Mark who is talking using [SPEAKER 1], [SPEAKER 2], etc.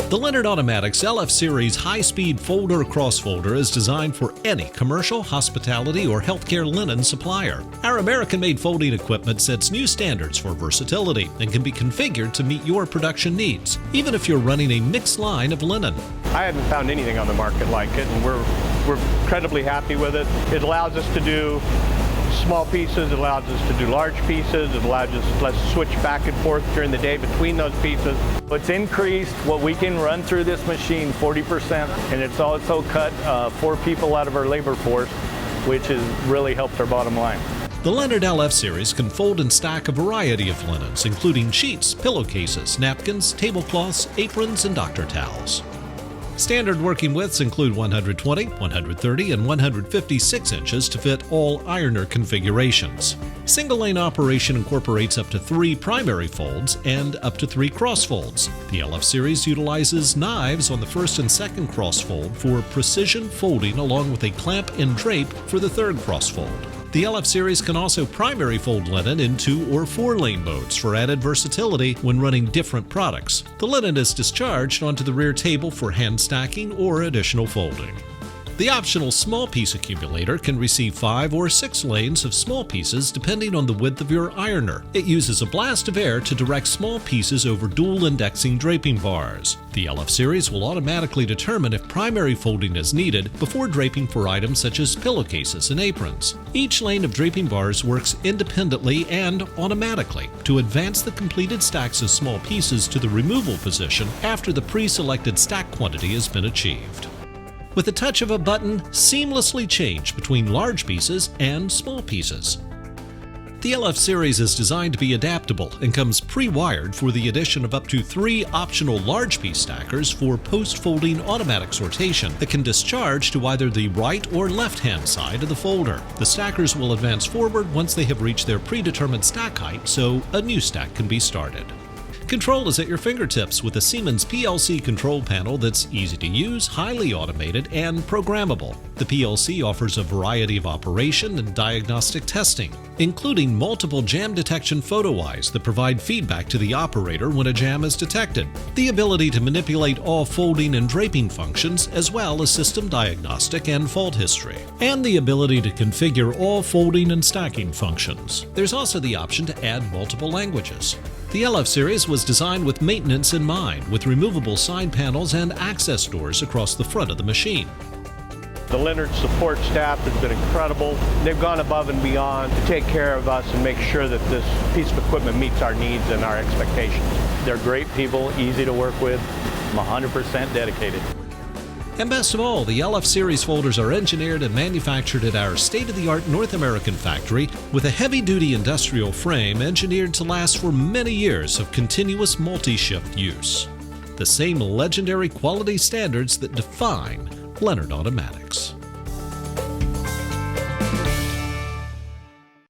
[SPEAKER 1] The Leonard Automatic's LF Series high-speed folder crossfolder is designed for any commercial, hospitality, or healthcare linen supplier. Our American-made folding equipment sets new standards for versatility and can be configured to meet your production needs, even if you're running a mixed line of linen.
[SPEAKER 2] I haven't found anything on the market like it, and we're incredibly happy with it. It allows us to do small pieces, it allows us to do large pieces, it allows us to switch back and forth during the day between those pieces.
[SPEAKER 3] It's increased what we can run through this machine 40%, and it's also cut 4 people out of our labor force, which has really helped our bottom line.
[SPEAKER 1] The Leonard LF Series can fold and stack a variety of linens, including sheets, pillowcases, napkins, tablecloths, aprons, and doctor towels. Standard working widths include 120, 130, and 156 inches to fit all ironer configurations. Single-lane operation incorporates up to 3 primary folds and up to 3 crossfolds. The LF Series utilizes knives on the first and second crossfold for precision folding, along with a clamp and drape for the third crossfold. The LF Series can also primary fold linen in 2 or 4-lane modes for added versatility when running different products. The linen is discharged onto the rear table for hand stacking or additional folding. The optional small piece accumulator can receive 5 or 6 lanes of small pieces depending on the width of your ironer. It uses a blast of air to direct small pieces over dual indexing draping bars. The LF Series will automatically determine if primary folding is needed before draping for items such as pillowcases and aprons. Each lane of draping bars works independently and automatically to advance the completed stacks of small pieces to the removal position after the pre-selected stack quantity has been achieved. With the touch of a button, seamlessly change between large pieces and small pieces. The LF Series is designed to be adaptable and comes pre-wired for the addition of up to 3 optional large piece stackers for post-folding automatic sortation that can discharge to either the right or left-hand side of the folder. The stackers will advance forward once they have reached their predetermined stack height, so a new stack can be started. Control is at your fingertips with a Siemens PLC control panel that's easy to use, highly automated, and programmable. The PLC offers a variety of operation and diagnostic testing, including multiple jam detection photo eyes that provide feedback to the operator when a jam is detected, the ability to manipulate all folding and draping functions, as well as system diagnostic and fault history, and the ability to configure all folding and stacking functions. There's also the option to add multiple languages. The LF Series was designed with maintenance in mind, with removable side panels and access doors across the front of the machine.
[SPEAKER 2] The Leonard support staff has been incredible. They've gone above and beyond to take care of us and make sure that this piece of equipment meets our needs and our expectations.
[SPEAKER 3] They're great people, easy to work with. I'm 100% dedicated.
[SPEAKER 1] And best of all, the LF Series folders are engineered and manufactured at our state-of-the-art North American factory with a heavy-duty industrial frame engineered to last for many years of continuous multi-shift use. The same legendary quality standards that define Leonard Automatics.